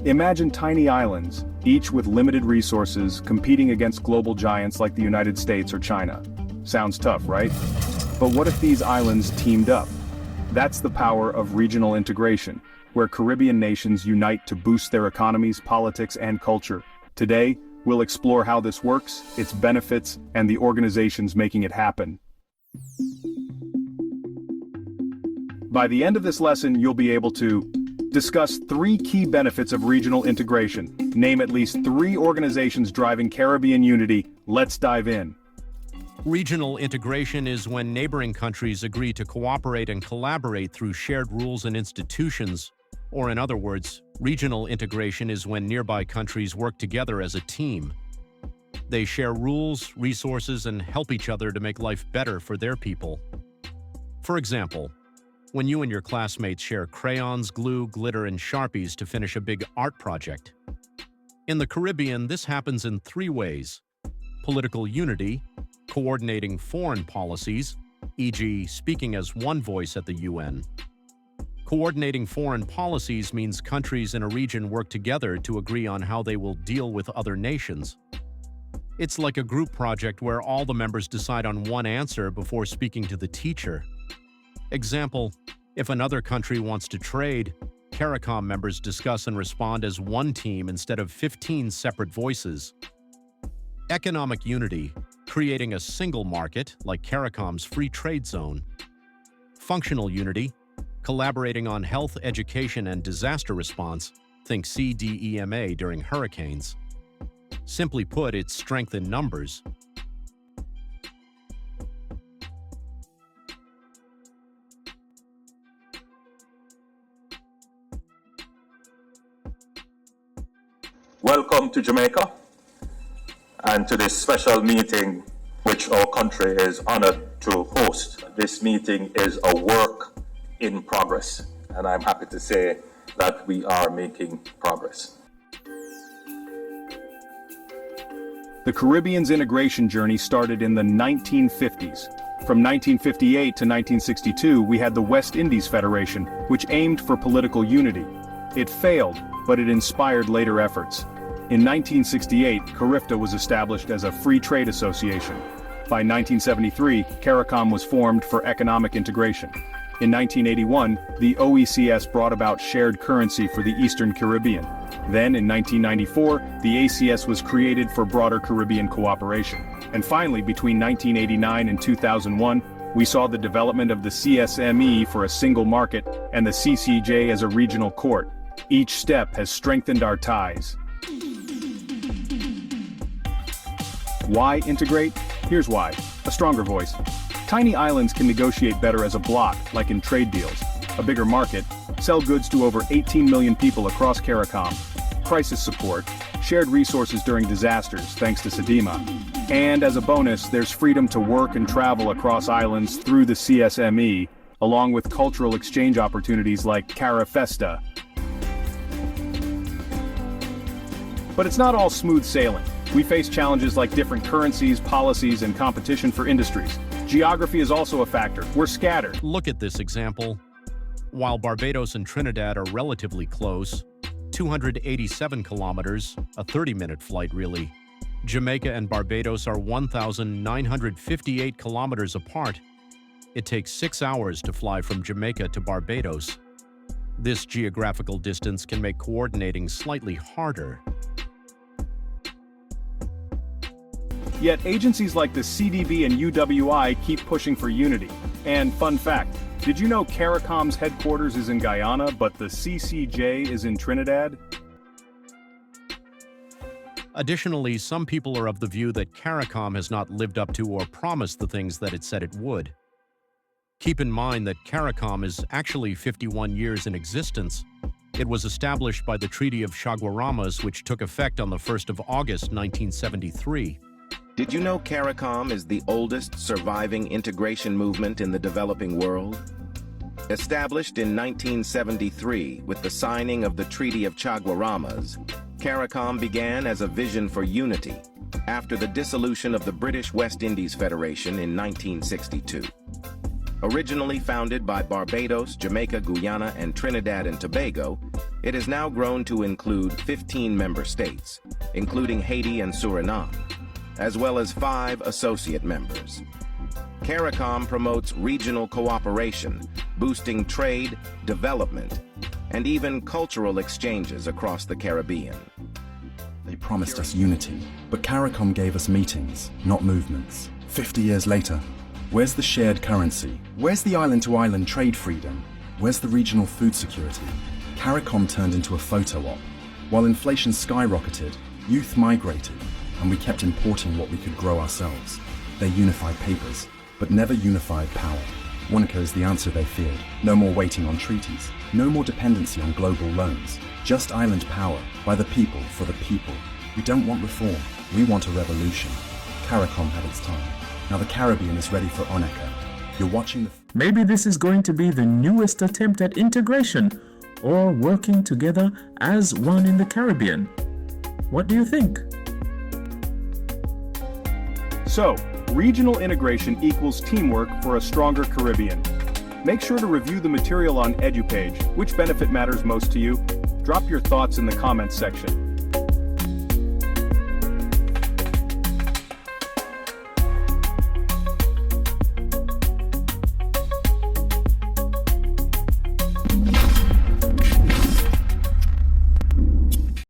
Imagine tiny islands, each with limited resources, competing against global giants like the United States or China. Sounds tough, right? But what if these islands teamed up? That's the power of regional integration, where Caribbean nations unite to boost their economies, politics, and culture. Today, we'll explore how this works, its benefits, and the organizations making it happen. By the end of this lesson, you'll be able to discuss 3 key benefits of regional integration. Name at least 3 organizations driving Caribbean unity. Let's dive in. Regional integration is when neighboring countries agree to cooperate and collaborate through shared rules and institutions. Or in other words, regional integration is when nearby countries work together as a team. They share rules, resources, and help each other to make life better for their people. For example, when you and your classmates share crayons, glue, glitter, and sharpies to finish a big art project. In the Caribbean, this happens in 3 ways: political unity, coordinating foreign policies, e.g., speaking as one voice at the UN. Coordinating foreign policies means countries in a region work together to agree on how they will deal with other nations. It's like a group project where all the members decide on one answer before speaking to the teacher. Example, if another country wants to trade, CARICOM members discuss and respond as one team instead of 15 separate voices. Economic unity, creating a single market, like CARICOM's free trade zone. Functional unity, collaborating on health, education, and disaster response, think CDEMA during hurricanes. Simply put, it's strength in numbers. Welcome to Jamaica and to this special meeting which our country is honored to host. This meeting is a work in progress, and I'm happy to say that we are making progress. The Caribbean's integration journey started in the 1950s. From 1958 to 1962, we had the West Indies Federation, which aimed for political unity. It failed, but it inspired later efforts. In 1968, CARIFTA was established as a free trade association. By 1973, CARICOM was formed for economic integration. In 1981, the OECS brought about shared currency for the Eastern Caribbean. Then, in 1994, the ACS was created for broader Caribbean cooperation. And finally, between 1989 and 2001, we saw the development of the CSME for a single market and the CCJ as a regional court. Each step has strengthened our ties. Why integrate? Here's why. A stronger voice. Tiny islands can negotiate better as a bloc, like in trade deals. A bigger market, sell goods to over 18 million people across CARICOM. Crisis support, shared resources during disasters thanks to SEDIMA. And as a bonus, there's freedom to work and travel across islands through the CSME, along with cultural exchange opportunities like CARIFESTA. But it's not all smooth sailing. We face challenges like different currencies, policies, and competition for industries. Geography is also a factor. We're scattered. Look at this example. While Barbados and Trinidad are relatively close, 287 kilometers, a 30-minute flight really, Jamaica and Barbados are 1,958 kilometers apart. It takes 6 hours to fly from Jamaica to Barbados. This geographical distance can make coordinating slightly harder. Yet agencies like the CDB and UWI keep pushing for unity. And fun fact, did you know CARICOM's headquarters is in Guyana, but the CCJ is in Trinidad? Additionally, some people are of the view that CARICOM has not lived up to or promised the things that it said it would. Keep in mind that CARICOM is actually 51 years in existence. It was established by the Treaty of Chaguaramas, which took effect on the 1st of August 1973. Did you know CARICOM is the oldest surviving integration movement in the developing world? Established in 1973 with the signing of the Treaty of Chaguaramas, CARICOM began as a vision for unity after the dissolution of the British West Indies Federation in 1962. Originally founded by Barbados, Jamaica, Guyana, and Trinidad and Tobago, it has now grown to include 15 member states, including Haiti and Suriname, as well as 5 associate members. CARICOM promotes regional cooperation, boosting trade, development, and even cultural exchanges across the Caribbean. They promised us unity, but CARICOM gave us meetings, not movements. 50 years later, where's the shared currency? Where's the island-to-island trade freedom? Where's the regional food security? CARICOM turned into a photo op. While inflation skyrocketed, youth migrated, and we kept importing what we could grow ourselves. They unified papers, but never unified power. Wanaka is the answer they feared. No more waiting on treaties. No more dependency on global loans. Just island power, by the people, for the people. We don't want reform. We want a revolution. CARICOM had its time. Now the Caribbean is ready for Wanaka. You're watching the... Maybe this is going to be the newest attempt at integration, or working together as one in the Caribbean. What do you think? So, regional integration equals teamwork for a stronger Caribbean. Make sure to review the material on EduPage. Which benefit matters most to you? Drop your thoughts in the comments section.